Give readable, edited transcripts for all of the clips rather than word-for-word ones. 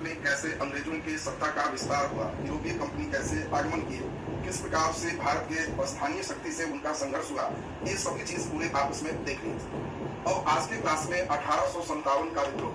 में कैसे अंग्रेजों की सत्ता का विस्तार हुआ, यूरोपीय कंपनी कैसे आगमन किए, किस प्रकार से भारत के स्थानीय शक्ति से उनका संघर्ष हुआ, ये सभी चीज पूरे आप उसमें देख लीजिए। और आज के क्लास में 1857 का विद्रोह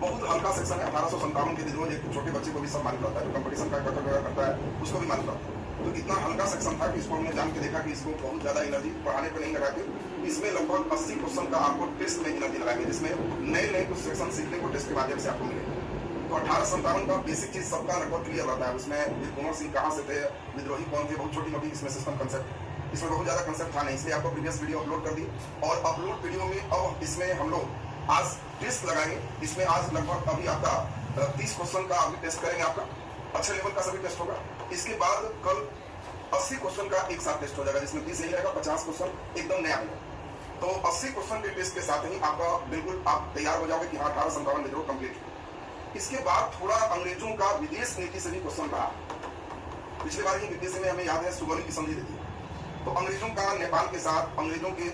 बहुत हल्का सेक्शन है। 1857 के विद्रोह एक छोटे बच्चे को भी सब मालूम रहता है, कंपटीशन का करता है उसको भी मालूम रहता है। तो इतना हल्का सेक्शन था कि इसको हमने जान के देखा कि इसको बहुत ज्यादा एनर्जी पढ़ाने पर नहीं लगा के इसमें लगभग 80 क्वेश्चन का आपको टेस्ट में एनर्जी लगाएंगे, जिसमें नए कुछ सेक्शन सीखने को टेस्ट के माध्यम से आपको मिलेगा। तो 1857 का बेसिक चीज सबका लगभग क्लियर रहता है। उसमें कुंवर सिंह कहाँ से थे, विद्रोही कौन थे, बहुत छोटी मोटी इसमें सिस्टम कंसेप्ट, इसमें बहुत ज्यादा कंसेप्ट था नहीं, इसलिए आपको प्रीवियस वीडियो अपलोड कर दी। और अपलोड वीडियो में अब इसमें हम लोग आज टेस्ट लगाएंगे। इसमें आज लगभग अभी आपका 30 क्वेश्चन का अभी टेस्ट करेंगे, आपका अच्छे लेवल का सभी टेस्ट होगा। इसके बाद कल 80 क्वेश्चन का एक साथ टेस्ट हो जाएगा, जिसमें 30 यही रहेगा, 50 क्वेश्चन एकदम नया होगा। तो 80 क्वेश्चन के टेस्ट के साथ ही आपका बिल्कुल आप तैयार हो जाओगे कि हाँ 1857 विद्रोह कंप्लीट है। इसके बाद थोड़ा अंग्रेजों का विदेश नीति से भी क्वेश्चन रहा। पिछली बार ही बीपीएससी में हमें याद है सुगौली की संधि देती है। तो अंग्रेजों का नेपाल के साथ, अंग्रेजों के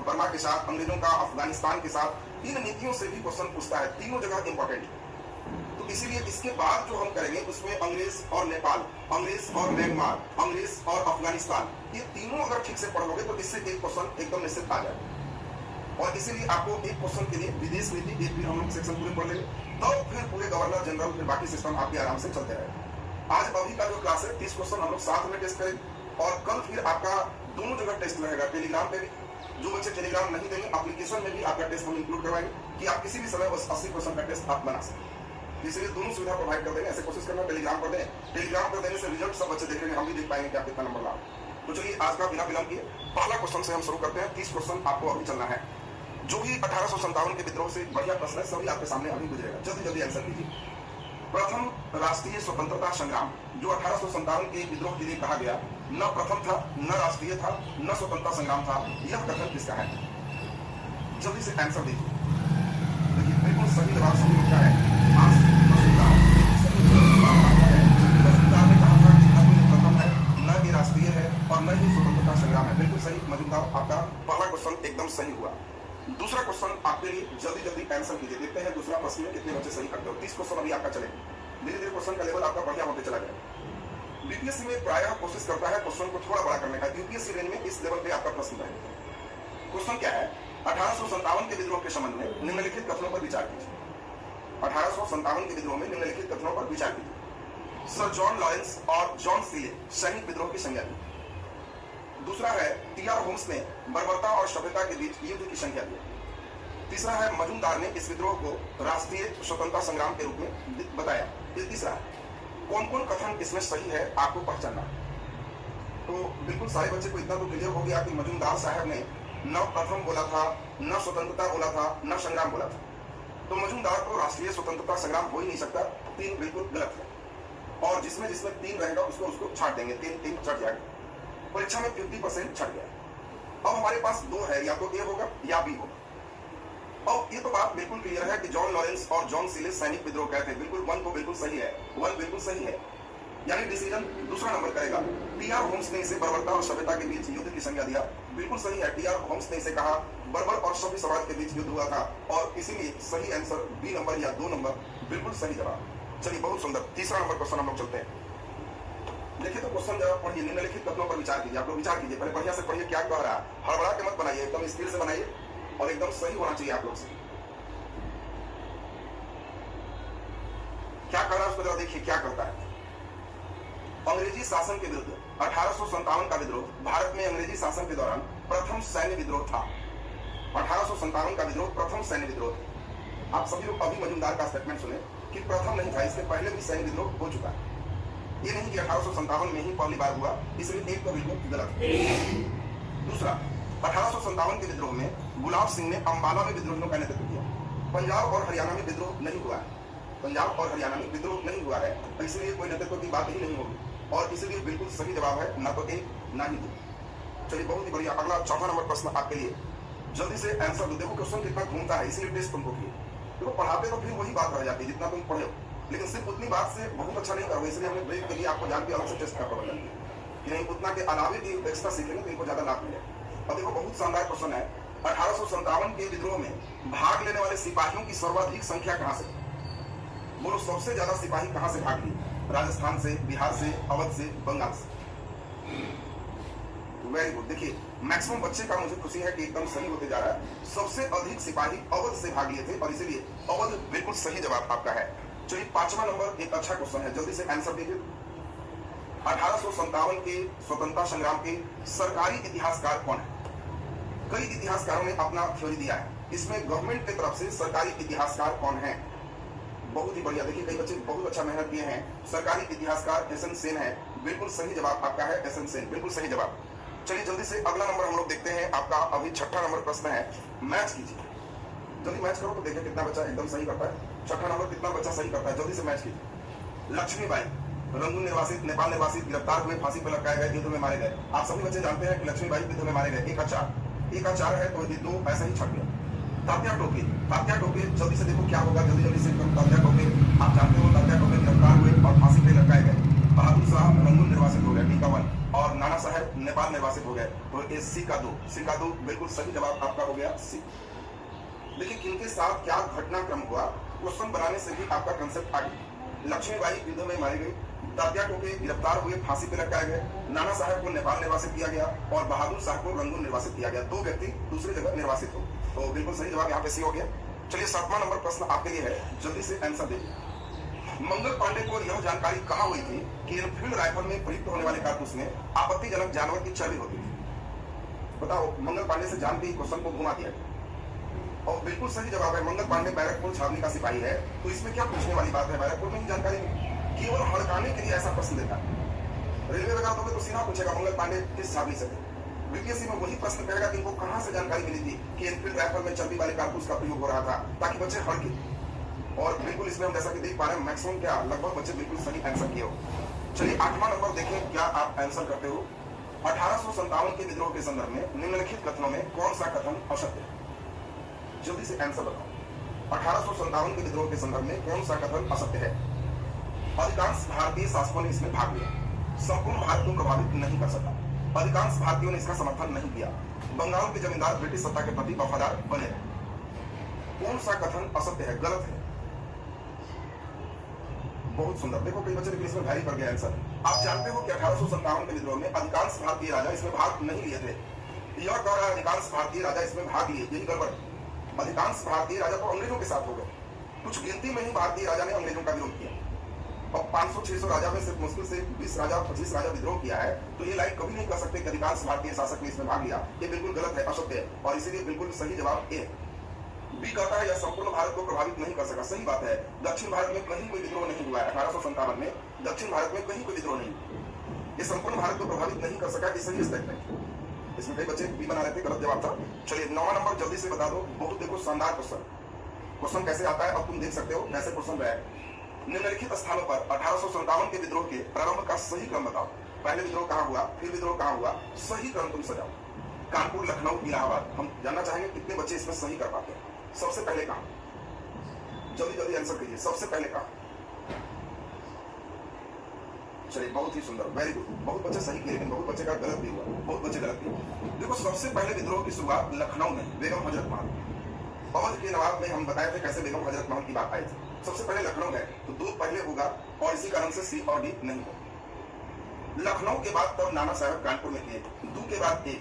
बर्मा के साथ, अंग्रेजों का अफगानिस्तान के साथ, इन नीतियों से भी क्वेश्चन पूछता है। तीनों जगह इंपॉर्टेंट है। तो इसीलिए इसके बाद जो हम करेंगे उसमें अंग्रेज और नेपाल, अंग्रेज और म्यांमार, अंग्रेज और अफगानिस्तान, ये तीनों अगर ठीक से पढ़ लोगे तो इससे एक क्वेश्चन एकदम निश्चित आ जाएगा। और इसीलिए आपको एक क्वेश्चन के लिए विदेश नीति एक भी हम लोग सेक्शन पूरे पढ़ लेंगे, तो फिर पूरे गवर्नर जनरल, फिर बाकी सिस्टम आपके आराम से चलते रहेगा। आज अभी का जो क्लास है 30 क्वेश्चन हम लोग साथ में टेस्ट करेंगे। और कल फिर आपका दोनों जगह टेस्ट रहेगा, टेलीग्राम पे भी। जो बच्चे टेलीग्राम नहीं देंगे, एप्लीकेशन में भी आपका टेस्ट हम इंक्लूड करवाएंगे कि आप किसी भी समय बस 80 क्वेश्चन का टेस्ट आप बना सकें। इसलिए दोनों सुविधा प्रोवाइड कर देंगे। ऐसे कोशिश करना टेलीग्राम पर दें। टेलीग्राम पर देने से रिजल्ट सब बच्चे देखेंगे, हम भी देख पाएंगे कि आप कितना नंबर लाओ। तो चलिए आज का बिना विलंब किए पहला क्वेश्चन से हम शुरू करते हैं। 30 क्वेश्चन आपको अभी चलना है। जो भी 1857 के विद्रोह से बढ़िया प्रश्न है सभी आपके सामने अभी गुजरेगा, जल्दी जल्दी आंसर कीजिए। प्रथम राष्ट्रीय स्वतंत्रता संग्राम जो 1857 के विद्रोह के लिए कहा गया, न प्रथम था, न राष्ट्रीय था, न स्वतंत्रता संग्राम था, यह कथन किसका है? जल्दी से आंसर दीजिए। देखिए बिल्कुल सही जवाब सभी लोग का है। राष्ट्रीय है और न ही स्वतंत्रता संग्राम है। बिल्कुल सही मजूमदार, आपका पहला क्वेश्चन एकदम सही हुआ। दूसरा क्वेश्चन आपके लिए जल्दी जल्दी आंसर कीजिए। देखते हैं दूसरा प्रश्न में कितने बच्चे सही करते हो। 30 क्वेश्चन अभी आपका चलेगा। धीरे धीरे क्वेश्चन का लेवल आपका बढ़िया होते चला गया। बीपीएससी में प्रायः कोशिश करता है क्वेश्चन को थोड़ा बड़ा करने का। यूपीएससी रेंज में इस लेवल पे आपका प्रश्न रहेगा। क्वेश्चन क्या है? 1857 के विद्रोह के संबंध में निम्नलिखित कथनों पर विचार कीजिए। 1857 के विद्रोह में निम्नलिखित कथनों पर विचार कीजिए। सर जॉन लॉरेंस और जॉन सीले सैनिक विद्रोह की संज्ञा दी। दूसरा है टीआर होम्स ने बर्बरता और सभ्यता के बीच युद्ध की संख्या दी। तीसरा है मजूमदार ने इस विद्रोह को राष्ट्रीय स्वतंत्रता संग्राम के रूप में बताया। तीसरा कौन कौन कथन इसमें सही है आपको पहचानना। तो बिल्कुल सारे बच्चे को इतना तो क्लियर हो गया कि मजूमदार साहब ने न प्रथम बोला था, न स्वतंत्रता बोला था, न संग्राम बोला था। तो मजूमदार को राष्ट्रीय स्वतंत्रता संग्राम हो ही नहीं सकता। 3 बिल्कुल गलत है। और जिसमें 3 रहेगा उसको छाट देंगे। 3 चढ़ जाएगा। परीक्षा में 50% छट गया। अब हमारे पास 2 है, या तो ए होगा या बी होगा। और ये तो बात बिल्कुल क्लियर है कि जॉन लॉरेंस और जॉन सीले सैनिक विद्रोह कहते हैं। बिल्कुल 1 तो बिल्कुल सही है, 1 बिल्कुल सही है, यानी डिसीजन दूसरा नंबर करेगा। टीआर होम्स ने इसे बर्बरता और सभ्यता के बीच युद्ध की संज्ञा दिया। बिल्कुल सही है। टीआर होम्स ने इसे कहा बर्बर और सभ्य समाज के बीच युद्ध हुआ था, और इसीलिए सही आंसर बी नंबर या 2 नंबर बिल्कुल सही जवाब। चलिए बहुत सुंदर। तीसरा नंबर क्वेश्चन हम लोग चलते हैं। देखिए तो क्वेश्चन जब पढ़िए, निम्नलिखित कथनों पर विचार कीजिए। आप लोग विचार कीजिए, पहले बढ़िया से पढ़िए क्या कह रहा है। हड़बड़ा के मत बनाइए, एकदम स्थिर से बनाइए और एकदम सही होना चाहिए आप लोग से। क्या कर रहा है उसको जरा देखिए क्या करता है। अंग्रेजी शासन के विरुद्ध 1857 का विद्रोह भारत में अंग्रेजी शासन के दौरान प्रथम सैन्य विद्रोह था। 1857 का विद्रोह प्रथम सैन्य विद्रोह था। आप सभी लोग अभी मजूमदार का स्टेटमेंट सुने कि प्रथम नहीं था, इससे पहले भी सैन्य विद्रोह हो चुका है। ये नहीं कि 1857 में ही पहली बार हुआ, इसलिए एक तो बिल्कुल गलत है। दूसरा, 1857 के विद्रोह में गुलाब सिंह ने अंबाला में विद्रोहियों का नेतृत्व किया। पंजाब और हरियाणा में विद्रोह नहीं हुआ है। पंजाब और हरियाणा में विद्रोह नहीं हुआ है, इसलिए कोई नेतृत्व की बात ही नहीं होगी। और इसलिए बिल्कुल सही जवाब है, ना तो 1 ना ही 2। चलिए बहुत ही बढ़िया। अगला चौथा नंबर प्रश्न आपके लिए, जल्दी से आंसर दो। देखो क्वेश्चन कितना घूमता है, इसलिए टेस्ट तुमको किए। देखो पढ़ाते तो फिर वही बात रह जाती है जितना तुम पढ़े हो, लेकिन सिर्फ उतनी बात से बहुत अच्छा नहीं करोगे। इसलिए हमने ब्रेक के लिए आपको जान के अलग से टेस्ट का प्रबंधन किया कि नहीं उतना के अलावे भी एक्स्ट्रा सीखेंगे तो इनको ज्यादा लाभ मिलेगा। और देखो बहुत शानदार क्वेश्चन है। 1857 के विद्रोह में भाग लेने वाले सिपाहियों की सर्वाधिक संख्या कहां से? बोलो सबसे ज्यादा सिपाही कहां से भाग लिए? राजस्थान से, बिहार से, अवध से, बंगाल से। Very good. देखिए मैक्सिमम बच्चे का मुझे खुशी है कि एकदम सही होते जा रहा है। सबसे अधिक सिपाही अवध से भाग लिए थे और इसीलिए अवध बिल्कुल सही जवाब आपका है। चलिए 5वां नंबर एक अच्छा क्वेश्चन है, जल्दी से आंसर दीजिए। 1857 के स्वतंत्रता संग्राम के सरकारी इतिहासकार कौन है? कई इतिहासकारों ने अपना थ्योरी दिया है, इसमें गवर्नमेंट की तरफ से सरकारी इतिहासकार कौन है? बहुत ही बढ़िया। देखिए कई बच्चे बहुत अच्छा मेहनत किए हैं। सरकारी इतिहासकार एसएन सेन है, बिल्कुल सही जवाब आपका है एसएन सेन, बिल्कुल सही जवाब। चलिए जल्दी से अगला नंबर हम लोग देखते हैं। आपका अभी 6ठा नंबर प्रश्न है, मैच कीजिए। जल्दी मैच करो तो देखिए कितना बच्चा एकदम सही करता है। 6ठा नंबर कितना बच्चा सही करता है, जल्दी से मैच कीजिए। लक्ष्मीबाई रंगून निर्वासित, नेपाल निर्वासित, गिरफ्तार हुए, फांसी पर लटकाए गए, युद्ध में मारे गए। आप सभी बच्चे जानते हैं कि लक्ष्मीबाई युद्ध में मारे गए। एक का 4 है तो ये 2 ऐसा ही छट गया। तात्या टोपे जल्दी से देखो क्या होगा, जल्दी से करो। तात्या टोपे आप जानते हो, तात्या टोपे गिरफ्तार हुए और फांसी पे लटकाए गए। बहादुर शाह रंगून निर्वासित हो गए, टीका 1, और नाना साहब नेपाल निर्वासित हो गए। तो ये सी का 2 बिल्कुल सही जवाब आपका हो गया सी। देखिए किनके साथ क्या घटनाक्रम हुआ, क्वेश्चन बनाने से भी आपका कंसेप्ट आ गया। लक्ष्मीबाई युद्ध में मारी गई, तात्या टोपे गिरफ्तार हुए, फांसी पे लटकाए गए, नाना साहब को नेपाल निर्वासित किया गया और बहादुर शाह को रंगून निर्वासित किया गया। 2 व्यक्ति दूसरी जगह निर्वासित हो, तो बिल्कुल सही जवाब यहाँ पे सी हो गया। चलिए 7वां नंबर प्रश्न आपके लिए है, जल्दी से आंसर दीजिए। मंगल पांडे को यह जानकारी कहां हुई थी कि एनफील्ड राइफल में प्रयुक्त होने वाले कारतूस में आपत्तिजनक जानवर की चर्बी होती थी? बताओ, मंगल पांडे से जान के क्वेश्चन को घुमा दिया और बिल्कुल सही जवाब है। मंगल पांडे बैरकपुर छावनी का सिपाही है, तो इसमें क्या पूछने वाली बात है? बैरकपुर में ही जानकारी केवल हड़काने के लिए ऐसा प्रश्न देता है। रेलवे लगा दोगे तो सीधा पूछेगा मंगल पांडे किस छावनी से थे। बीपीएससी में वही प्रश्न कहेगा कि इनको कहां से जानकारी मिली थी कि एनफील्ड राइफल में चर्बी वाले कारतूस का प्रयोग हो रहा था, ताकि बच्चे हड़के। और बिल्कुल इसमें हम जैसा कि देख पा रहे हैं मैक्सिमम क्या लगभग बच्चे बिल्कुल सही आंसर किए हो। चलिए 8वां नंबर देखें क्या आप आंसर करते हो। 1857 के विद्रोह के संदर्भ में निम्नलिखित कथनों में कौन सा कथन असत्य है? जल्दी से आंसर बताओ। 1857 के विद्रोह के संदर्भ में कौन सा कथन असत्य है? अधिकांश भारतीय शासकों ने इसमें भाग लिया, संपूर्ण भारत को प्रभावित नहीं कर सका, अधिकांश भारतीयों ने इसका समर्थन नहीं किया, बंगाल के जमींदार ब्रिटिश सत्ता के प्रति वफादार बने रहे। कौन सा कथन असत्य है, गलत है? बहुत सुंदर। देखो कई बच्चे इसमें भारी कर गया आंसर। आप जानते हो कि 1857 के विद्रोह में अधिकांश भारतीय राजा इसमें भाग नहीं लिए थे। यह कह रहा है अधिकांश भारतीय राजा इसमें भाग लिए, यही गड़बड़। अधिकांश भारतीय राजा तो अंग्रेजों के साथ हो गए, कुछ गिनती में ही भारतीय राजा ने अंग्रेजों का विरोध किया। और 500-600 राजा में सिर्फ मुश्किल से 20 राजा 25 राजा विद्रोह किया है, तो ये लाइन कभी नहीं कर सकते कि अधिकांश भारतीय शासक ने इसमें भाग लिया। ये बिल्कुल गलत है, असत्य है, और इसीलिए बिल्कुल सही जवाब ए। बी कहता है यह संपूर्ण भारत को प्रभावित नहीं कर सका। सही बात है, दक्षिण भारत में कहीं कोई विद्रोह नहीं हुआ है। 1857 में दक्षिण भारत में कहीं कोई विद्रोह नहीं, ये संपूर्ण भारत को प्रभावित नहीं कर सका। ये सही स्टेटमेंट। इसमें कई बच्चे बी बना रहे थे, गलत जवाब था। चलिए 9वां नंबर जल्दी से बता दो। बहुत देखो शानदार क्वेश्चन कैसे आता है, अब तुम देख सकते हो कैसे क्वेश्चन रहा है। निम्नलिखित स्थानों पर 1857 के विद्रोह के प्रारंभ का सही क्रम बताओ। पहले विद्रोह कहां हुआ, फिर विद्रोह कहां हुआ, सही क्रम तुम सजाओ। कानपुर, लखनऊ, इलाहाबाद। हम जानना चाहेंगे कितने बच्चे इसमें सही कर पाते हैं। सबसे पहले कहां, जल्दी आंसर कीजिए, सबसे पहले कहां? चलिए बहुत ही सुंदर, वेरी गुड। बहुत बच्चे सही किए, लेकिन बहुत बच्चे का गलत भी हुआ, बहुत बच्चे गलत किए। देखो सबसे पहले विद्रोह की शुरुआत लखनऊ में बेगम हजरत महल, अवध के नवाब में हम बताए थे कैसे बेगम हजरत महल की बात आई थी। सबसे पहले लखनऊ है, तो 2 पहले होगा और इसी कारण से सी और डी नहीं होगा। लखनऊ के बाद तब नाना साहब कानपुर में किए, 2 के बाद ए,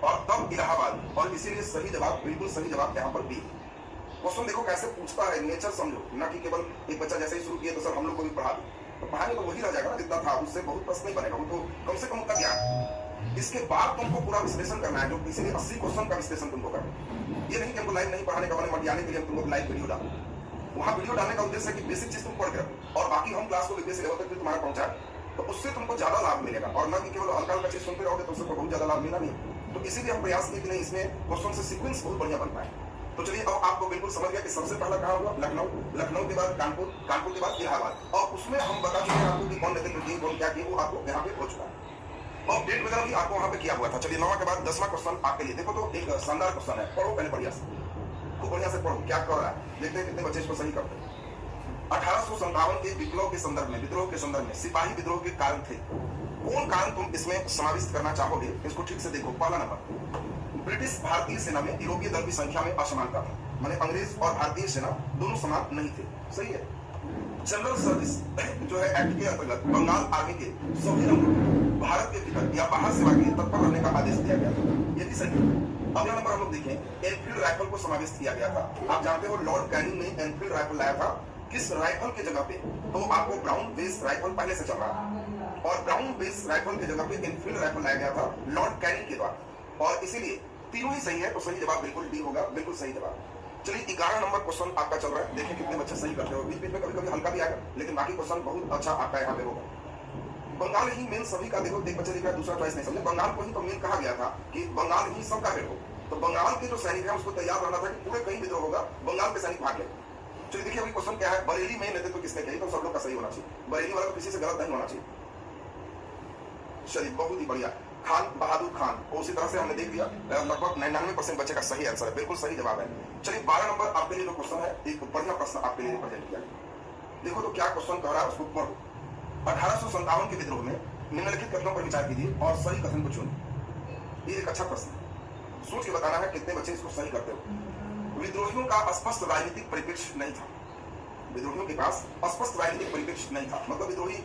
और तब इलाहाबाद, और इसीलिए सही जवाब, बिल्कुल सही जवाब यहाँ पर बी। क्वेश्चन देखो कैसे पूछता है, नेचर समझो, ना कि केवल एक बच्चा जैसे ही शुरू किया तो सर हम लोग को भी पढ़ा दो, तो पढ़ाने तो वही रह जाएगा ना जितना था, उससे बहुत प्रश्न नहीं बनेगा, वो तो कम से कम उतना ज्ञान। इसके बाद तुमको पूरा विश्लेषण करना है, जो इसीलिए 80 क्वेश्चन का विश्लेषण तुमको करना। ये नहीं कि हमको लाइव नहीं पढ़ाने का मन मटियाने के लिए हम तुमको लाइव वीडियो डालो। वहाँ वीडियो डालने का उद्देश्य है कि बेसिक चीज तुम पढ़ कर और बाकी हम क्लास को बेसिक लेवल तक तुम्हारा पहुंचा, तो उससे तुमको ज्यादा लाभ मिलेगा, और ना कि केवल हल्का हल्का चीज सुनते रहोगे तो उससे बहुत ज्यादा लाभ मिला नहीं। तो इसीलिए हम प्रयास किए कि नहीं, इसमें क्वेश्चन से सीक्वेंस बहुत बढ़िया बन पाए। तो चलिए अब आपको बिल्कुल समझ गया कि सबसे पहला कहां हुआ, लखनऊ, लखनऊ के बाद कानपुर, कानपुर के बाद इलाहाबाद, और उसमें हम बता चुके हैं आपको कि कौन नेतृत्व किए, कौन क्या किए, वो आपको यहाँ पे हो चुका है, और डेट वगैरह भी आपको वहां पे किया हुआ था। चलिए 9वां के बाद 10वां क्वेश्चन आपके लिए। देखो तो एक शानदार क्वेश्चन है, पढ़ो पहले बढ़िया से, खूब बढ़िया से पढ़ो क्या कर रहा है, देखते हैं कितने बच्चे इसको सही करते हैं। 1857 के विप्लव के संदर्भ में, विद्रोह के संदर्भ में सिपाही विद्रोह के कारण थे, कौन कारण तुम इसमें समाविष्ट करना चाहोगे, इसको ठीक से देखो। पहला नंबर, ब्रिटिश भारतीय सेना में यूरोपीय दल की संख्या में असमानता था, माने अंग्रेज और भारतीय सेना दोनों समान नहीं थे। सही है। जनरल सर्विस जो है एक्ट के अंतर्गत बंगाल आर्मी के सभी रंगों को भारत के भीतर या बाहर सेवा के लिए तत्पर रहने का आदेश दिया गया था। ये भी सही है। अगला नंबर हम लोग देखें, एनफील्ड राइफल को समावेश किया गया था। आप जानते हो लॉर्ड कैनिंग ने एनफील्ड राइफल लाया था किस राइफल के जगह पे, तो आपको ब्राउन बेस राइफल पहले से चल रहा था और ब्राउन बेस राइफल के जगह पे एनफील्ड राइफल लाया गया था लॉर्ड कैनिंग के द्वारा, और इसीलिए तीनों ही सही है, तो सही जवाब बिल्कुल डी होगा, बिल्कुल सही जवाब। चलिए 11 नंबर क्वेश्चन आपका चल रहा है, देखें कितने बच्चे सही करते हो। बीच बीच में कभी कभी हल्का भी आएगा, लेकिन बाकी क्वेश्चन बहुत अच्छा आपका यहाँ पे होगा। बंगाल ही मेन सभी का, देखो एक बच्चे लिख रहा है दूसरा चॉइस नहीं समझे, बंगाल को ही तो मेन कहा गया था कि बंगाल ही सबका हेड हो, तो बंगाल के जो सैनिक है उसको तैयार रहना था कि पूरे कहीं विद्रोह होगा बंगाल के सैनिक भाग गए। चलिए देखिए अभी क्वेश्चन क्या है, बरेली में नेतृत्व किसने किया, तो सब लोग का सही होना चाहिए, बरेली वाला तो किसी से गलत नहीं होना चाहिए। चलिए बहुत ही बढ़िया, खान बहादुर खान, उसी तरह से हमने देख लिया, लगभग 99% बच्चे का सही आंसर है, बिल्कुल सही जवाब है। चलिए 12 नंबर आपके लिए जो क्वेश्चन है, एक बढ़िया प्रश्न आपके लिए प्रेजेंट किया। देखो तो क्या क्वेश्चन कह रहा है उसको पढ़ो। 1857 के विद्रोह में निम्नलिखित कथनों पर विचार कीजिए और सही कथन को चुनिए। ये एक अच्छा प्रश्न है, सोच के बताना है कितने बच्चे इसको सही करते हो। विद्रोहियों का स्पष्ट राजनीतिक परिप्रेक्ष्य नहीं था, विद्रोहियों के पास स्पष्ट राजनीतिक परिप्रेक्ष्य नहीं था, मतलब विद्रोही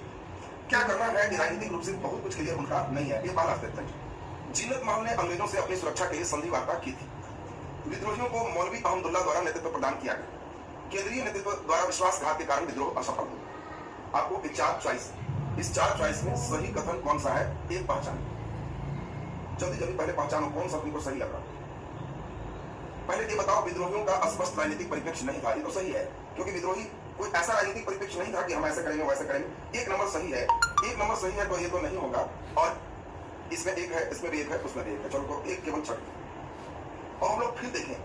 क्या करना है राजनीतिक रूप से बहुत कुछ क्लियर उनका नहीं है। ये पहला स्टेटमेंट है। जीनत महल ने अंग्रेजों से अपनी सुरक्षा के लिए संधि वार्ता की थी। विद्रोहियों को मौलवी अहमदुल्ला द्वारा नेतृत्व प्रदान किया गया। केंद्रीय नेतृत्व द्वारा विश्वासघात के कारण विद्रोह असफल हुआ। आपको एक 4 चॉइस, इस 4 चॉइस में सही कथन कौन सा है एक पहचान, जल्दी जल्दी पहले पहचानो कौन सा तुमको सही लग रहा। पहले ये बताओ, विद्रोहियों का स्पष्ट राजनीतिक परिप्रेक्ष्य नहीं था, ये तो सही है, क्योंकि विद्रोही कोई ऐसा राजनीतिक परिप्रेक्ष्य नहीं था कि हम ऐसे करेंगे वैसे करेंगे। एक नंबर सही है, एक नंबर सही है, तो ये तो नहीं होगा, और इसमें एक है, इसमें भी एक है, उसमें भी एक है, चलो तो एक केवल छठ। और हम लोग फिर देखें,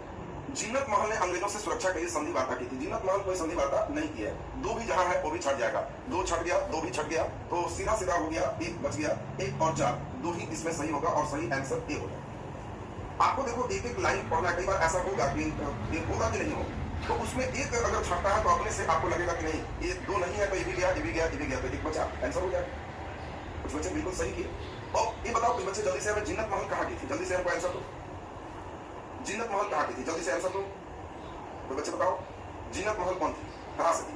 जीनत महल ने अंग्रेजों से सुरक्षा के लिए संधि वार्ता की थी। जीनत महल कोई संधि वार्ता नहीं की है। 2 भी जहां है वो भी छट जाएगा, 2 छट गया, 2 भी छट गया, तो सीधा सीधा हो गया, 1 बच गया, 1 और 4, 2 ही इसमें सही होगा और सही आंसर ए होगा। आपको देखो एक एक लाइन पढ़ना, कई बार ऐसा होगा कि होगा कि नहीं होगा, तो उसमें एक अगर छटता है तो अपने से आपको लगेगा कि नहीं ये 2 नहीं है, तो ये भी गया, ये भी गया, ये भी गया, तो 1 बचा, आंसर हो गया। कुछ बच्चे बिल्कुल सही किए। और ये बताओ कुछ बच्चे जल्दी से हमें जीनत महल कहाँ की थी, जल्दी से हमको आंसर दो, जीनत महल कहाँ की थी, जल्दी से आंसर दो। तो बच्चे बताओ जीनत महल कौन थी, कहां से थी?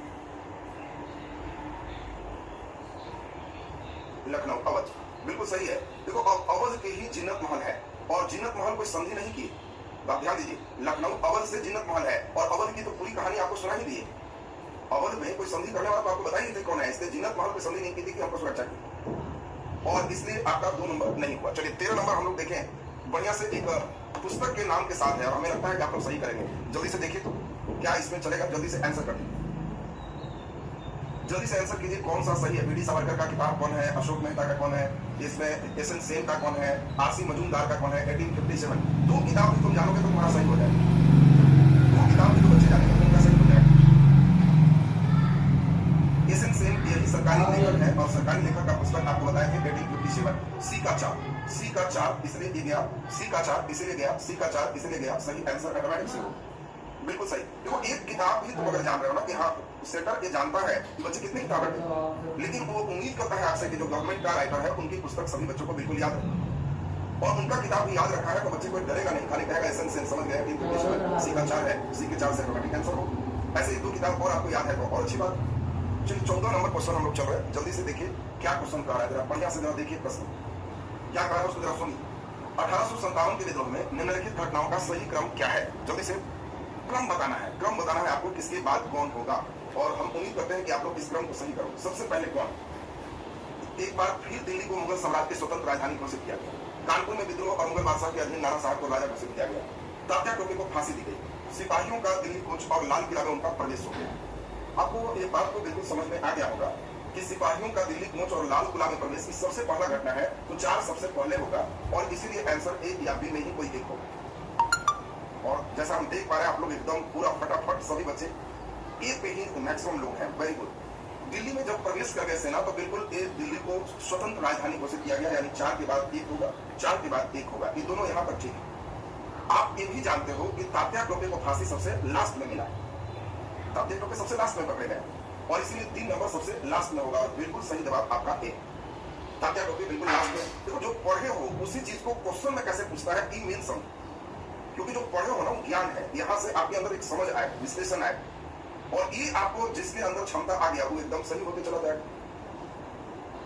लखनऊ, अवध, बिल्कुल सही है। देखो अवध के ही जीनत महल है, और जीनत महल कोई संधि नहीं की, आप ध्यान दीजिए, लखनऊ अवध से जीनत महल है, और अवध की तो पूरी कहानी आपको सुना ही दी है। अवध में कोई संधि करने वाला तो आपको बता ही नहीं कौन है, इसलिए जीनत महल कोई संधि नहीं की थी कि हमको सुरक्षा की, और इसलिए आपका 2 नंबर नहीं हुआ। चलिए 13 नंबर हम लोग देखें, बढ़िया से एक पुस्तक के नाम के साथ है, और हमें लगता है कि आप लोग सही करेंगे। जल्दी से देखिए तो क्या इसमें चलेगा, जल्दी से आंसर कर दीजिए, जल्दी से आंसर कीजिए कौन सा सही है। वीडी सावरकर का किताब कौन है, अशोक मेहता का कौन है, इसमें एस एन सेन का कौन है, आरसी मजूमदार का कौन है, 1857। 2 किताब भी तुम जानोगे तो तुम्हारा सही हो जाएगा, 2 किताब भी तो बच्चे जानेंगे तो उनका सही हो जाएगा। एस एन सेन यही सरकारी लेखक है, और सरकारी लेखक का पुस्तक आपको बताया है 1857। सी का 4 इसलिए गया, सी का 4 इसलिए गया, सी का 4 इसलिए गया, सही आंसर ऑटोमेटिक से हो, बिल्कुल सही। देखो एक किताब ही तुम अगर जान रहे हो ना कि हाँ सेटर ये जानता है कि बच्चे कितने किताब पढ़ते, लेकिन वो उम्मीद करता है आपसे कि जो गवर्नमेंट का राइटर है उनकी पुस्तक सभी बच्चों को बिल्कुल याद है, और उनका किताब भी याद रखा है, तो बच्चे कोई डरेगा नहीं, खाली कहेगा एसेंस समझ गया, सी का 4 है, सी के 4 से ऑटोमेटिक आंसर हो। ऐसे ही 2 किताब और आपको याद है तो और अच्छी बात। चलिए 14 नंबर क्वेश्चन हम लोग चल रहे हैं, जल्दी से देखिए क्या क्वेश्चन कह रहा है, जरा बढ़िया से जरा देखिए प्रश्न क्या कह रहा है उसको जरा सुनिए। 1857 के विद्रोह में निम्नलिखित घटनाओं का सही क्रम क्या है, जल्दी से क्रम बताना है, क्रम बताना है आपको, किसके बाद कौन होगा, और हम उम्मीद करते हैं कि आप लोग इस क्रम को सही करो। सबसे पहले कौन, एक बार फिर दिल्ली को मुगल सम्राट की स्वतंत्र राजधानी घोषित किया गया, कानपुर में विद्रोह और मुगल बादशाह के अधीन नाना साहब को राजा घोषित किया गया, तात्या टोपे को फांसी दी गई, सिपाहियों का दिल्ली कूच और लाल किला में उनका प्रवेश हो गया। आपको ये बात तो बिल्कुल समझ में आ गया होगा कि सिपाहियों का दिल्ली कूच और लाल किला में प्रवेश की सबसे पहला घटना है, तो 4 सबसे पहले होगा, और इसीलिए आंसर ए या बी में ही कोई एक होगा। और जैसा हम देख पा रहे हैं आप लोग एकदम पूरा फटाफट सभी बच्चे ए पे ही मैक्सिमम लोग हैं, वेरी गुड। दिल्ली में जब प्रवेश कर गए सेना तो बिल्कुल ए दिल्ली को स्वतंत्र राजधानी घोषित किया गया, यानी 4 के बाद 1 होगा, 4 के बाद 1 होगा, ये दोनों यहाँ पर ठीक है। आप ये भी जानते हो कि तात्या टोपे को फांसी सबसे लास्ट में मिला, तात्या टोपे सबसे लास्ट में पकड़े गए, और इसीलिए 3 नंबर सबसे लास्ट में होगा, बिल्कुल सही जवाब आपका ए, तात्या टोपे बिल्कुल लास्ट में। देखो जो पढ़े हो उसी चीज को क्वेश्चन में कैसे पूछता है, ई मीन समझ, क्योंकि जो पढ़े हो ना वो ज्ञान है, यहाँ से आपके अंदर एक समझ आए, विश्लेषण आए, और ये आपको जिसके अंदर क्षमता आ गया वो एकदम सही होते चला जाएगा।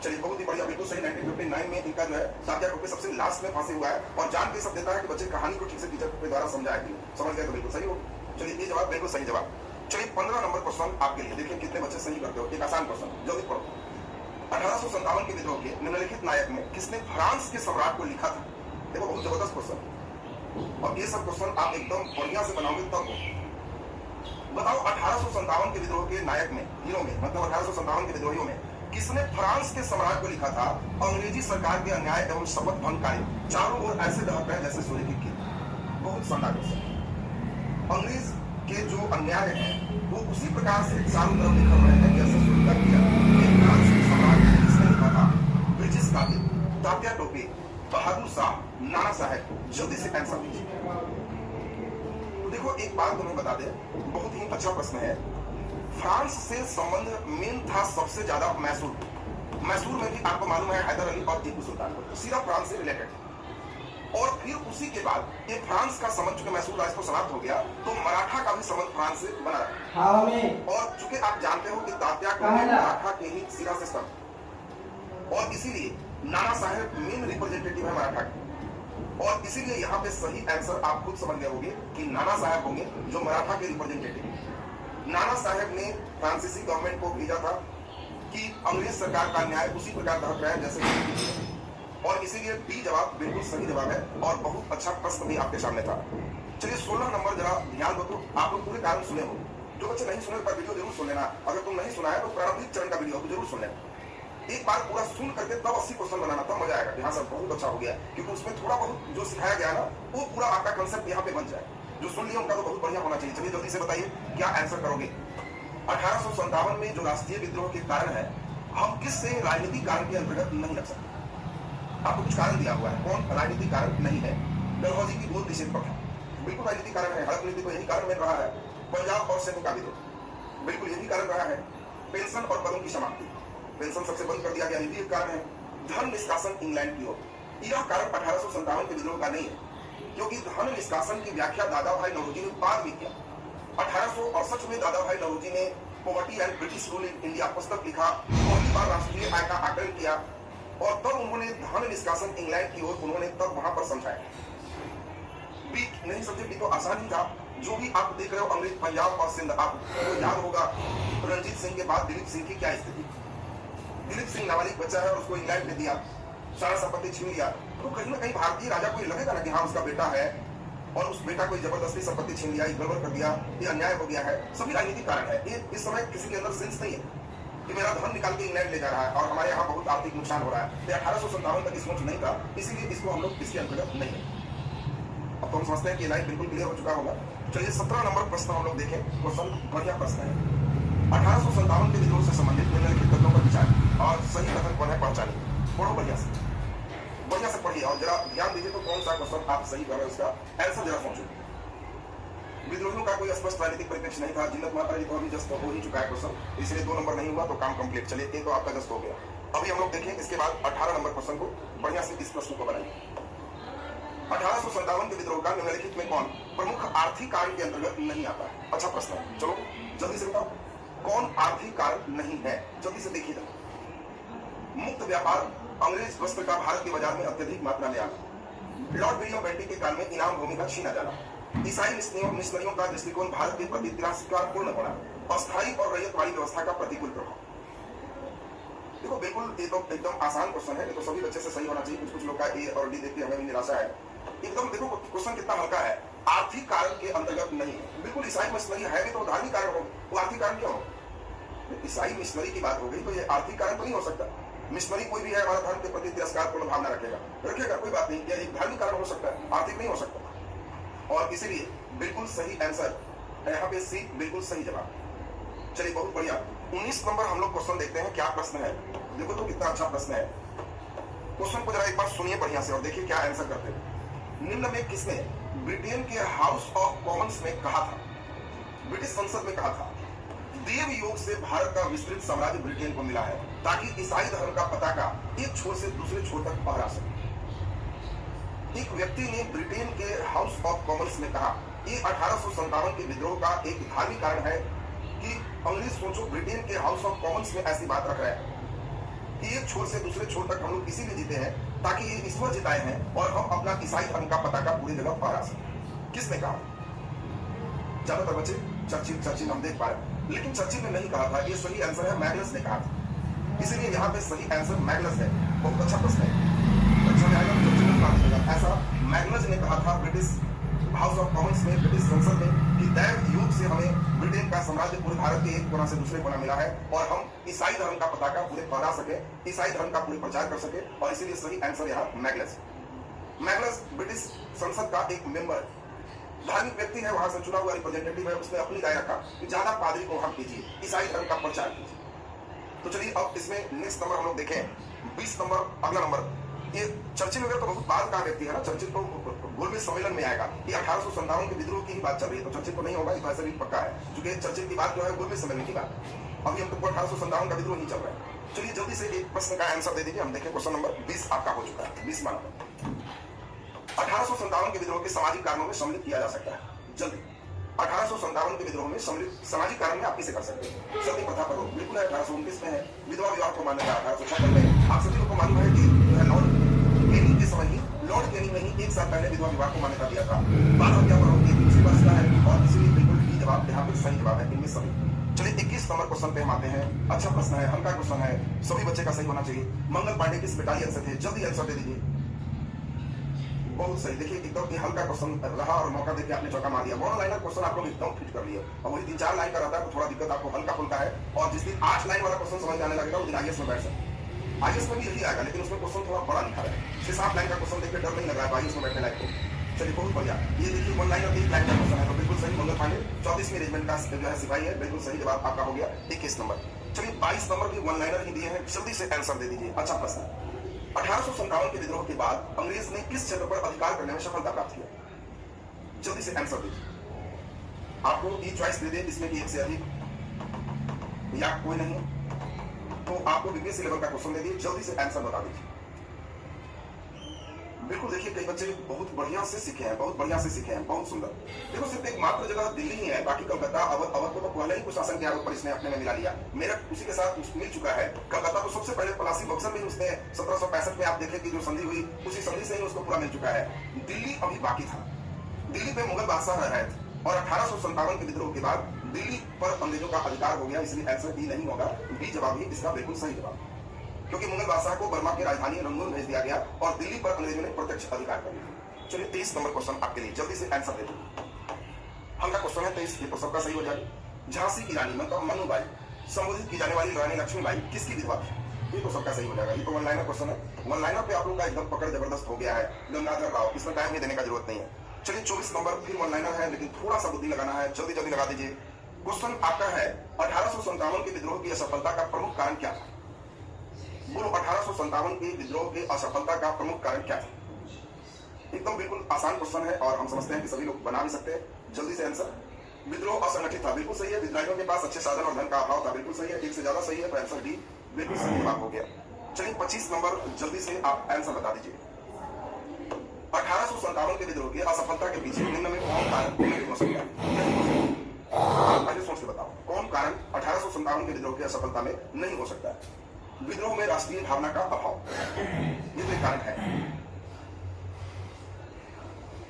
चलिए बहुत ही बढ़िया, बिल्कुल सही। 1959 में इनका जो है तात्या टोपे सबसे लास्ट में फांसी हुआ है और जान के सब देता है कि बच्चे कहानी को ठीक से टीचर के द्वारा समझाया कि समझ गए तो बिल्कुल सही हो। चलिए ये जवाब बिल्कुल सही जवाब। चलिए 15 नंबर क्वेश्चन आपके लिए, देखिए कितने बच्चे सही करते हो। एक आसान क्वेश्चन, जल्दी पढ़ो। 1857 के विद्रोह के निम्नलिखित नायक में किसने फ्रांस के सम्राट को लिखा था? देखो बहुत जबरदस्त क्वेश्चन, और ये सब क्वेश्चन आप एकदम बढ़िया से बनाओगे तब हो। बताओ 1857 के विद्रोह के नायक में, हीरो में, मतलब 1857 के विद्रोहियों में किसने फ्रांस के सम्राट को लिखा था अंग्रेजी सरकार के अन्याय एवं शपथ भंग कार्य चारों ओर ऐसे दहक रहे जैसे सूर्य की किरण? बहुत शानदार क्वेश्चन। अंग्रेज के जो अन्याय है वो उसी प्रकार से चारों तरफ निकल रहे हैं जैसे सूर्य का किरण। फ्रांस के सम्राट को किसने लिखा था? ब्रिटिश काबिल, तात्या टोपे, बहादुर शाह, नाना साहेब? जल्दी से आंसर दीजिए। देखो एक बात तुम्हें बता दे, बहुत ही अच्छा प्रश्न है। फ्रांस से संबंध मेन था सबसे ज्यादा मैसूर। मैसूर में भी आपको मालूम है हैदर अली और टीपू सुल्तान को, सीधा फ्रांस से रिलेटेड। और फिर उसी के बाद ये फ्रांस का संबंध, चूंकि मैसूर राज को समाप्त हो गया तो मराठा का भी संबंध फ्रांस से बना रहा। और चूंकि आप जानते हो कि तात्या को मराठा के ही सिरा से संबंध, और इसीलिए नाना साहेब मेन रिप्रेजेंटेटिव है मराठा के। और इसीलिए यहाँ पे सही आंसर आप खुद समझ गए होंगे कि नाना साहेब होंगे जो मराठा के रिप्रेजेंटेटिव। नाना साहेब ने फ्रांसीसी गवर्नमेंट को भेजा था कि अंग्रेज सरकार का न्याय उसी प्रकार दहक रहा है जैसे, और इसीलिए बी जवाब बिल्कुल सही जवाब है और बहुत अच्छा प्रश्न भी आपके सामने था। चलिए 16 नंबर जरा ध्यान दो। तो आप लोग पूरे कारण सुने हो, जो बच्चे नहीं सुने पर वीडियो जरूर सुन लेना। अगर तुम नहीं सुना है तो प्रारंभिक चरण का वीडियो जरूर सुन लेना। एक बार पूरा सुन करके तब 80 क्वेश्चन बनाना, तब मजा आएगा। यहाँ सब बहुत अच्छा हो गया क्योंकि उसमें थोड़ा बहुत जो सिखाया गया ना वो पूरा आपका कंसेप्ट यहाँ पे बन जाए। जो सुन लिया उनका तो बहुत बढ़िया होना चाहिए। चलिए जल्दी से बताइए क्या आंसर करोगे। 1857 में जो राष्ट्रीय विद्रोह के कारण है हम किससे राजनीतिक कारण के अंतर्गत नहीं रख सकते? आपको कुछ कारण दिया हुआ है, कौन राजनीतिक कारण नहीं है? डलहौजी की गोद निषेध प्रथा बिल्कुल राजनीतिक कारण है। हड़प नीति को यही कारण मिल रहा है। पंजाब और सिंध का विद्रोह बिल्कुल यही कारण रहा है। पेंशन और पदों की समाप्ति, पेंशन सबसे बंद कर दिया गया, यही एक कारण है। धन निष्कासन इंग्लैंड की ओर, यह कारण 1857 के विद्रोह का नहीं है क्योंकि धन निष्कासन की व्याख्या दादा भाई नौरोजी ने बाद में किया। 1868 में दादा भाई नौरोजी ने poverty and British rule in India पुस्तक लिखा, पहली बार राष्ट्रीय आय का आकलन किया और तब उन्होंने धन निष्कासन इंग्लैंड की ओर उन्होंने तब वहां पर समझाया। बी नहीं समझे, बी तो आसान ही था। जो भी आप देख रहे हो अंग्रेज पंजाब और सिंध, आपको याद होगा रणजीत सिंह के बाद दिलीप सिंह की क्या स्थिति। दिलीप सिंह नाबालिग बच्चा है और उसको इंग्लैंड में दिया, सारा संपत्ति छीन लिया। तो कहीं ना कहीं भारतीय राजा को लगेगा ना कि हाँ उसका बेटा है और उस बेटा को जबरदस्ती संपत्ति छीन लिया, गड़बड़ कर दिया, ये अन्याय हो गया है। सभी राजनीतिक कारण है। ये इस समय किसी के अंदर सेंस नहीं है कि मेरा धन निकाल के इंग्लैंड ले जा रहा है और हमारे यहाँ बहुत आर्थिक नुकसान हो रहा है। तो 1857 तक सोच नहीं था, इसीलिए इसको हम लोग इसके अंतर्गत नहीं है। अब तो हम समझते हैं कि लाइफ बिल्कुल क्लियर हो चुका होगा। चलिए 17 नंबर प्रश्न हम लोग देखें। क्वेश्चन बढ़िया प्रश्न है। 1857 के विद्रोह से संबंधित निम्नलिखित तथ्यों पर विचार और सही कथन कौन है पहचानिए। पढ़ो बढ़िया से पढ़िए और जरा ध्यान दीजिए तो कौन सा क्वेश्चन आप सही कर रहे हो उसका आंसर जरा सोचो। विद्रोहियों का कोई स्पष्ट राजनीतिक परिप्रेक्ष्य नहीं था। जिन्नत माता जी तो अभी जस्ट हो ही चुका है क्वेश्चन, इसलिए 2 नंबर नहीं हुआ तो काम कंप्लीट। चलिए ये तो आपका जस्ट हो गया। अभी हम लोग देखें इसके बाद 18 नंबर क्वेश्चन को बढ़िया से, इस प्रश्न को बनाइए। 1857 के विद्रोह का निम्नलिखित में कौन प्रमुख आर्थिक कारण के अंतर्गत नहीं आता है? अच्छा प्रश्न है, चलो जल्दी से बताओ कौन आर्थिक कारण नहीं है, जल्दी से देखिए। मुक्त व्यापार, अंग्रेज वस्त्र का भारत के बाजार में अत्यधिक मात्रा में आना, लॉर्ड विलियम बेंटिक के काल में इनाम भूमि का छीना जाना, ईसाई मिशनरियों का दृष्टिकोण भारत के प्रति तिरस्कारपूर्ण होना, अस्थायी और रैयतवाड़ी व्यवस्था का प्रतिकूल प्रभाव। देखो बिल्कुल ये तो एकदम आसान क्वेश्चन है, ये तो सभी बच्चे से सही होना चाहिए। कुछ लोग का ए और डी देख के हमें भी निराशा है। एकदम देखो क्वेश्चन कितना हल्का है। आर्थिक कारण के अंतर्गत नहीं, बिल्कुल ईसाई मिशनरी है भी तो धार्मिक कारण हो, वो आर्थिक कारण क्यों हो? ईसाई मिशनरी की बात हो गई तो ये आर्थिक कारण तो नहीं हो सकता। मिशनरी कोई भी है हमारा धर्म के प्रति तिरस्कारपूर्ण भावना रखेगा, कोई बात नहीं, यह एक धार्मिक कारण हो सकता है, आर्थिक नहीं हो सकता। और इसीलिए बिल्कुल सही आंसर यहाँ पे सी, बिल्कुल सही जवाब। चलिए बहुत बढ़िया। 19 नंबर हम लोग क्वेश्चन देखते हैं क्या प्रश्न है। देखो तो कितना अच्छा प्रश्न है। क्वेश्चन को जरा एक बार सुनिए बढ़िया से और देखिए क्या आंसर करते हैं। निम्न में किसने ब्रिटेन के हाउस ऑफ कॉमन्स में कहा था, ब्रिटिश संसद में कहा था, देव योग से भारत का विस्तृत साम्राज्य ब्रिटेन को मिला है ताकि ईसाई धर्म का पताका एक छोर से दूसरे छोर तक फहरा सके। एक व्यक्ति ने ब्रिटेन के हाउस ऑफ कॉमन्स में कहा, ये 1857 के विद्रोह का एक धार्मिक कारण है कि अंग्रेज सोचो ब्रिटेन के हाउस ऑफ कॉमन्स में ऐसी बात रख रहे हैं कि एक छोर से दूसरे छोर तक हम लोग इसीलिए जीते हैं ताकि ये ईश्वर जिताए हैं और हम अपना ईसाई धर्म का पताका पूरी जगह फहरा सकें। किसने कहा? ज्यादातर बच्चे चर्चिल हम देख पा रहे हैं, लेकिन चर्चिल ने नहीं कहा था। ये सही आंसर है, मैगलस ने कहा था। इसीलिए यहाँ पे सही आंसर मैगलस है। बहुत अच्छा प्रश्न है, अच्छा में आएगा तो चर्चिल बात करेगा। ऐसा मैगलस ने कहा था ब्रिटिश हाउस ऑफ कॉमन्स में, ब्रिटिश संसद में, कि दैव युग से हमें ब्रिटेन का साम्राज्य पूरे भारत के एक कोना से दूसरे कोना मिला है और हम ईसाई धर्म का पताका पूरे फहरा सके, ईसाई धर्म का पूरे प्रचार कर सके, और इसीलिए सही आंसर यहाँ मैगलस। मैगलस ब्रिटिश संसद का एक मेंबर, धार्मिक व्यक्ति है, वहां से चुना हुआ रिप्रेजेंटेटिव है। उसने अपनी राय रखा कि ज्यादा पादरी को वहां कीजिए, ईसाई धर्म का प्रचार कीजिए। तो चलिए अब इसमें नेक्स्ट नंबर हम लोग देखें, 20 नंबर, अगला नंबर। ये चर्चिल वगैरह तो बहुत बाद का व्यक्ति है ना, चर्चिल तो गोलमेज सम्मेलन में आएगा कि 1857 के विद्रोह की ही बात चल रही है, तो चर्चिल तो नहीं होगा, इस बात से भी पक्का है, क्योंकि चर्चिल की बात जो है गोलमेज सम्मेलन की बात। अभी हम तो 1857 का विद्रोह ही चल रहा है। चलिए जल्दी से एक प्रश्न का आंसर दे दीजिए। हम देखें क्वेश्चन नंबर 20 आपका हो चुका है, 20वां नंबर। 1857 के विद्रोह के सामाजिक कारणों में सम्मिलित किया जा सकता है। जल्दी 1857 के विद्रोह में सम्मिलित सामाजिक कारण में आप किसे कर सकते हैं? सती प्रथा पर रोक बिल्कुल है, 1829 में है। विधवा विवाह को मान्यता 1856 में। आप सभी लोग को मालूम है कि लॉर्ड केनी के समय ही, लॉर्ड केनी ने ही 1 साल पहले विधवा विवाह को मान्यता दिया था। बात हम क्या करोगे? दूसरी वर्ष का है और इसीलिए बिल्कुल भी जवाब यहाँ पे सही जवाब है इनमें सभी। चलिए 21 नंबर क्वेश्चन पे हम आते हैं। अच्छा प्रश्न है, हल्का क्वेश्चन है, सभी बच्चे का सही होना चाहिए। मंगल पांडे किस बटालियन से थे? जल्दी आंसर दे दीजिए। बहुत सही। देखिए एकदम हल्का क्वेश्चन रहा और मौका देके आपने चौका मार दिया। वन लाइनर क्वेश्चन आप लोग एकदम फिट कर लिए, और वही 3-4 लाइन का रहता है तो थोड़ा दिक्कत आपको हल्का फुल्का है। और जिस दिन 8 लाइन वाला क्वेश्चन समझ में आने लगेगा, उस दिन आईएएस में बैठ सकते। आईएएस में भी यही आएगा, लेकिन उसमें क्वेश्चन थोड़ा बड़ा लिखा है। 6-7 लाइन का क्वेश्चन देखकर डर नहीं लग रहा है आईएएस में बैठने लायक को। चलिए बहुत बढ़िया। ये देखिए 1 लाइन और 1 लाइन का क्वेश्चन है, तो बिल्कुल सही। मंगल पांडे 34वीं रेजिमेंट का जो है सिपाही है, बिल्कुल सही जवाब आपका हो गया। 21 नंबर। चलिए 22 नंबर भी 1 लाइनर ही दिए हैं, जल्दी से आंसर दे दीजिए। अच्छा प्रश्न। 1857 के विद्रोह के बाद अंग्रेज ने किस क्षेत्र पर अधिकार करने में सफलता प्राप्त किया? जल्दी से आंसर दीजिए। आपको ये चॉइस दे दे, इसमें भी एक से अधिक या कोई नहीं, तो आपको बीपीएससी लेवल का क्वेश्चन दे दिए, जल्दी से आंसर बता दीजिए। बिल्कुल देखिए कई बच्चे बहुत बढ़िया से सीखे हैं, बहुत बढ़िया से सीखे हैं, बहुत सुंदर। देखो सिर्फ एक मात्र जगह दिल्ली ही है, बाकी कलकत्ता अवध को तो पहले ही कुशासन के आरोप पर इसने अपने में मिला लिया। मेरठ उसी के साथ मिल चुका है। कलकत्ता तो सबसे पहले पलासी बक्सर में उसने 1765 में आप देखें कि जो संधि हुई, उसी संधि से ही उसको पूरा मिल चुका है। दिल्ली अभी बाकी था। दिल्ली पे मुगल बादशाह रह रहे थे और 1857 के विद्रोह के बाद दिल्ली पर अंग्रेजों का अधिकार हो गया, इसलिए आंसर बी नहीं होगा, बी जवाब ही इसका बिल्कुल सही जवाब, क्योंकि मुगल बादशाह को बर्मा की राजधानी रंगून भेज दिया गया और दिल्ली पर अंग्रेजों ने प्रत्यक्ष अधिकार कर लिया। चलिए 23 नंबर क्वेश्चन आपके लिए, जल्दी से आंसर दे दीजिए। हल्का क्वेश्चन है 23, ये तो सबका सही हो जाएगा। झांसी की रानी मतलब मनुबाई संबोधित की जाने वाली रानी लक्ष्मीबाई किसकी विधवा थी? ये तो सबका सही हो जाएगा। ये तो 1 लाइनर क्वेश्चन है। 1 लाइनर पे आप लोग का एकदम पकड़ जबरदस्त हो गया है। गंगाधर राव, इसमें टाइम भी देने का जरूरत नहीं है। चलिए 24 नंबर फिर 1 लाइनर है, लेकिन थोड़ा सा बुद्धि लगाना है, जल्दी जल्दी लगा दीजिए। क्वेश्चन आपका है 1857 के विद्रोह की असफलता का प्रमुख कारण क्या था? बोलो 1857 के विद्रोह की असफलता का प्रमुख कारण क्या था? एकदम बिल्कुल आसान क्वेश्चन है और हम समझते हैं कि सभी लोग बना भी सकते हैं। जल्दी से आंसर। विद्रोह असंगठित था, बिल्कुल सही है। विद्रोहियों के पास अच्छे साधन और धन का अभाव था, बिल्कुल सही है। एक से ज्यादा सही है, तो आंसर डी बिल्कुल सही जवाब हो गया। चलिए 25 नंबर, जल्दी से आप आंसर बता दीजिए। 1857 के विद्रोह की असफलता के पीछे निम्न में कौन कारण नहीं हो सकता? पहले सोच के बताओ कौन कारण 1857 के विद्रोह की असफलता में नहीं हो सकता है? विद्रोह में राष्ट्रीय भावना का अभाव, ये तो एक कारण है।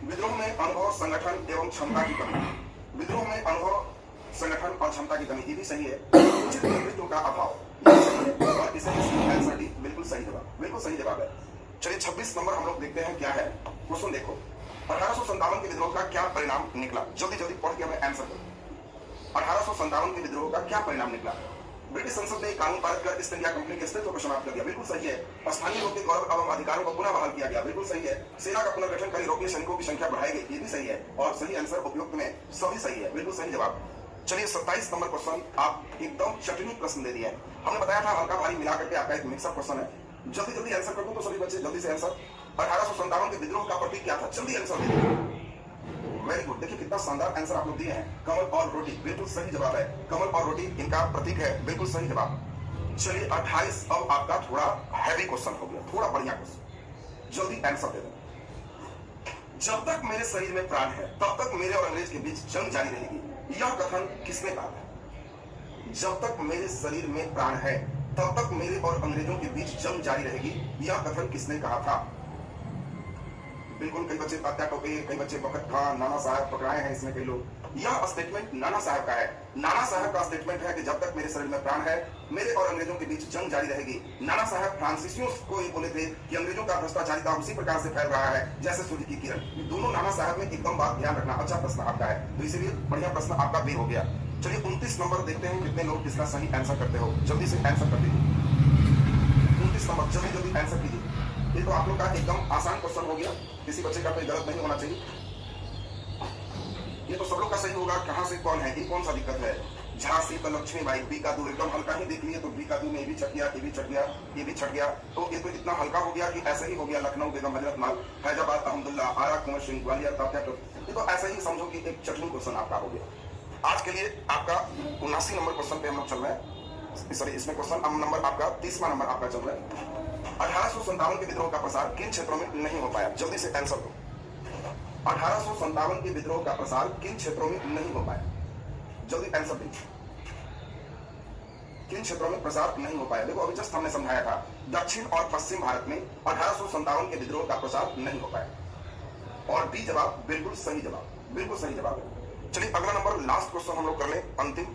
विद्रोह में अनुभव, संगठन एवं क्षमता की कमी, विद्रोह में अनुभव, संगठन और क्षमता की कमी, ये भी सही है। उचित नेतृत्व का अभाव, ये सही है और इसे आंसर डी बिल्कुल सही जवाब, बिल्कुल सही जवाब है। चलिए 26 नंबर हम लोग देखते हैं क्या है। क्वेश्चन देखो, 1857 के विद्रोह का क्या परिणाम निकला? जल्दी जल्दी पढ़ के हमें आंसर दो। 1857 के विद्रोह का क्या परिणाम निकला? ब्रिटिश संसद ने कानून पारित कर ईस्ट इंडिया कंपनी के अस्तित्व को समाप्त कर दिया, बिल्कुल सही है। स्थानीय लोगों के गौरव एवं अधिकारों को पुनः बहाल किया गया, बिल्कुल सही है। सेना का पुनर्गठन कर यूरोपीय सैनिकों की संख्या बढ़ाई गई, ये भी सही है। और सही आंसर उपयुक्त में सभी सही है, बिल्कुल सही जवाब। चलिए 27 नंबर क्वेश्चन आप एकदम चटनी प्रश्न दे दिए। हमने बताया था हल्का भारी मिला करके आपका एक मिक्सअप क्वेश्चन है। जल्दी जल्दी आंसर कर दो तो सभी बच्चे जल्दी से आंसर। 1857 के विद्रोह का प्रतीक क्या था? जल्दी आंसर दे दीजिए। वेरी गुड, देखिए कितना शानदार आंसर आप लोग दिए हैं। कमल और रोटी, बिल्कुल सही जवाब है। कमल और रोटी इनका प्रतीक है, बिल्कुल सही जवाब। चलिए 28 अब आपका थोड़ा हैवी क्वेश्चन हो गया, थोड़ा बढ़िया क्वेश्चन, जल्दी आंसर दे दो। जब तक मेरे शरीर में प्राण है तब तक मेरे और अंग्रेज के बीच जंग जारी रहेगी, यह कथन किसने कहा था? जब तक मेरे शरीर में प्राण है तब तक मेरे और अंग्रेजों के बीच जंग जारी रहेगी। यह कथन किसने कहा था? बिल्कुल, कई बच्चे तात्या टोपे, कई बच्चे बखत खान, नाना साहब पकड़ाए हैं इसमें कई लोग। यह स्टेटमेंट नाना साहब का है। नाना साहब का स्टेटमेंट है कि जब तक मेरे शरीर में प्राण है मेरे और अंग्रेजों के बीच जंग जारी रहेगी। नाना साहब फ्रांसीसियों को ये बोले थे कि अंग्रेजों का भ्रष्टाचारिता उसी प्रकार से फैल रहा है जैसे सूर्य की किरण। दोनों नाना साहब में एकदम बात ध्यान रखना। अच्छा प्रश्न आपका है, तो इसीलिए बढ़िया प्रश्न आपका भी हो गया। चलिए 29 नंबर देखते हैं कितने लोग इसका सही आंसर करते हो। जल्दी से आंसर कर दीजिए। 29 नंबर जल्दी जल्दी आंसर कीजिए। ये तो आप लोग का एकदम आसान क्वेश्चन हो गया, किसी बच्चे का कोई गलत नहीं होना चाहिए। ये तो सब लोग का सही होगा। कहां से कौन है, ये कौन सा दिक्कत है? झांसी तो लक्ष्मी बाई, बी का दूर एकदम हल्का ही देख लिए तो बी का दूर में ये भी छट गया, ये भी छट गया, ये भी छट गया। तो ये तो इतना हल्का हो गया कि ऐसा ही हो गया। लखनऊ बेगम हजरत माल, फैजाबाद अहमदुल्ला, आरा कुंवर सिंह, ग्वालियर तात्या टोपे। ये तो ऐसा ही समझो कि एक चटनी क्वेश्चन आपका हो गया। आज के लिए आपका 79 नंबर क्वेश्चन पे हम लोग चल रहे हैं। सॉरी, इसमें क्वेश्चन नंबर आपका 30वां नंबर आपका चल रहा है। 1857 के विद्रोह का प्रसार किन क्षेत्रों में नहीं हो पाया? जल्दी से आंसर दो। 1857 के विद्रोह का प्रसार किन क्षेत्रों में नहीं हो पाया? जल्दी आंसर दीजिए। किन क्षेत्रों में प्रसार नहीं हो पाया? देखो, अभी जस्ट हमने समझाया था दक्षिण और पश्चिम भारत में 1857 के विद्रोह का प्रसार नहीं हो पाया। और बी जवाब बिल्कुल सही जवाब, बिल्कुल सही जवाब है। चलिए अगला नंबर, लास्ट क्वेश्चन हम लोग कर लें, अंतिम।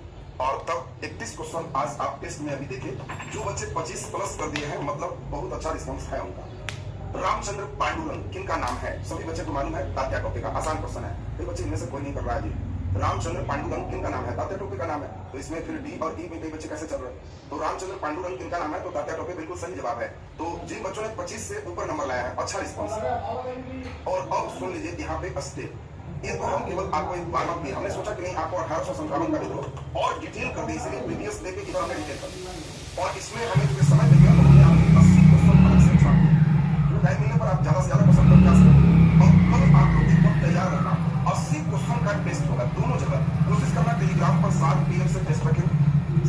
और तब 31 क्वेश्चन आज आप टेस्ट में अभी देखिए। जो बच्चे 25 प्लस कर दिए हैं, मतलब बहुत अच्छा रिस्पॉन्स है उनका। रामचंद्र पांडुरंग किनका नाम है? सभी बच्चे को मालूम है, तात्या टोपे का। आसान क्वेश्चन है, कई बच्चे इनमें से कोई नहीं कर रहा है जी। रामचंद्र पांडुरंग किनका नाम है? तात्या टोपे का नाम है। तो इसमें फिर डी और ई में कई बच्चे कैसे चल रहे हैं? तो रामचंद्र पांडुरंग किनका नाम है? तो तात्या टोपे बिल्कुल सही जवाब है। तो जिन बच्चों ने 25 से ऊपर नंबर लाया है, अच्छा रिस्पॉन्स। और अब सुन लीजिए यहाँ पे स्टेप। ये तो हम केवल आपको एक बार बात हमने सोचा कि नहीं, आपको 1857 का विद्रोह और डिटेल कर दी, इसलिए प्रीवियस लेके इधर हमने डिटेल कर दी। और इसमें हमें जो समय मिल गया तो हमने आपको 80 क्वेश्चन अलग से छाट दिए। टाइम मिलने पर आप ज्यादा से ज्यादा क्वेश्चन कर सकते हैं। और कल आप लोग एकदम तैयार रहना, 80 क्वेश्चन का टेस्ट होगा दोनों जगह। कोशिश करना टेलीग्राम पर 7 PM से टेस्ट रखें।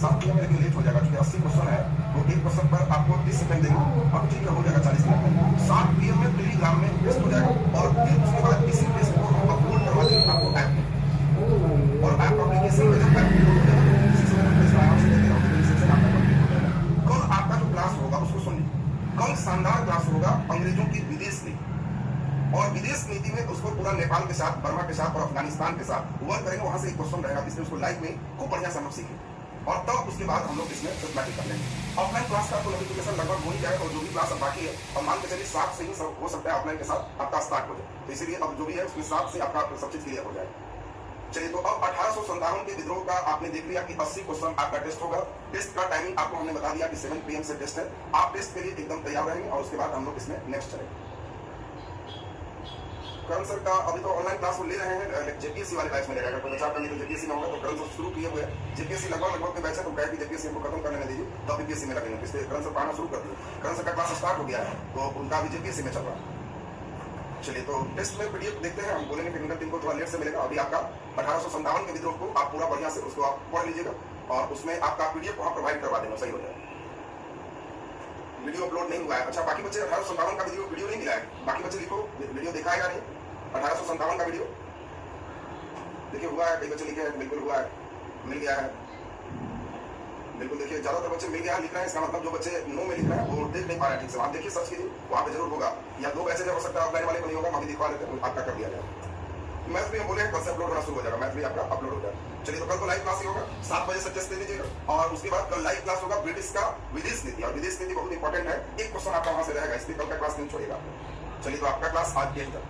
7 PM लेकिन लेट हो जाएगा क्योंकि 80 क्वेश्चन है, तो एक क्वेश्चन पर आपको 30 सेकंड देंगे। अब ठीक है, हो जाएगा 40 मिनट में। 7 PM में टेलीग्राम में टेस्ट हो जाएगा और फिर उसके बाद इसी टेस्ट को हम अपलोड करवा देंगे आपको ऐप में। और ऐप एप्लीकेशन में जब ऐप हो जाएगा कल आपका जो क्लास होगा उसको सुनिए। कल शानदार क्लास होगा अंग्रेजों की विदेश नीति। और विदेश नीति में उसको पूरा नेपाल के साथ, बर्मा के साथ और अफगानिस्तान के साथ वर्क करेंगे। वहां से एक क्वेश्चन रहेगा, इसलिए उसको लाइव में खूब बढ़िया से हम लोग सीखेंगे। और तब उसके बाद हम लोग इसमें सिस्टमैटिक कर लेंगे। ऑफलाइन क्लास का तो नोटिफिकेशन लगभग हो ही जाएगा और जो भी क्लास अब बाकी है, और मान के चलिए 7 से ही सब हो सकता है ऑफलाइन के साथ आपका स्टार्ट हो जाए। तो इसीलिए अब जो भी है उसमें 7 से आपका सब चीज क्लियर हो जाएगा। चलिए, तो अब 1857 के विद्रोह का आपने देख लिया कि 80 क्वेश्चन आपका टेस्ट होगा। टेस्ट का टाइमिंग आपको हमने बता दिया कि 7 PM से टेस्ट है। आप टेस्ट के लिए एकदम तैयार रहेंगे और उसके बाद हम लोग इसमें नेक्स्ट चलेंगे। करण सर का अभी तो ऑनलाइन क्लास ले रहे हैं, जेपीएससी वाले बैच में रहेगा। कोई बच्चा करने तो जेपीएससी में होगा, तो करण सर शुरू किए हुए जेपीएससी लगभग के बैच है, तो कहे कि जेपीएससी को खत्म करने में दीजिए तो बीपीएससी में लगेंगे। इसलिए करण सर पढ़ाना शुरू कर दिए। करण सर का क्लास स्टार्ट हो गया है, तो उनका भी जेपीएससी में चल रहा है। चलिए, तो टेस्ट में पीडीएफ देखते हैं। हम बोलेंगे टेक्निकल टीम को थोड़ा लेट से मिलेगा। अभी आपका 1857 के विद्रोह को आप पूरा बढ़िया से उसको आप पढ़ लीजिएगा और उसमें आपका पीडीएफ वहां प्रोवाइड करवा देना, सही हो जाएगा। वीडियो अपलोड नहीं हुआ है। अच्छा, बाकी बच्चे 1857 का वीडियो नहीं मिला है। बाकी बच्चे लिखो वीडियो देखा है या नहीं? 1857 का वीडियो देखिए हुआ है, कई बच्चे लिखे हैं बिल्कुल हुआ है, मिल गया है। बिल्कुल देखिए, ज्यादातर बच्चे मिल गया है लिख रहे हैं। इसका मतलब जो बच्चे नो में लिख रहे हैं वो देख नहीं पा रहे हैं ठीक से। आप देखिए, सर्च कीजिए, वहाँ पे जरूर होगा। या 2 बैचेज हो सकता है ऑफलाइन वाले को नहीं होगा, हम भी दिखवा लेते हैं, आपका कर दिया जाएगा। मैथ भी हम बोले कल से अपलोड होना शुरू हो जाएगा, मैथ भी आपका अपलोड हो जाएगा। चलिए, तो कल तो लाइव क्लास ही होगा, 7 बजे से टेस्ट दे दीजिएगा। और उसके बाद कल लाइव क्लास होगा ब्रिटिश का विदेश नीति, और विदेश नीति बहुत इंपॉर्टेंट है। एक क्वेश्चन आपका वहां से रहेगा, इसलिए कल का क्लास नहीं छोड़ेगा। चलिए, तो आपका क्लास आज यही था।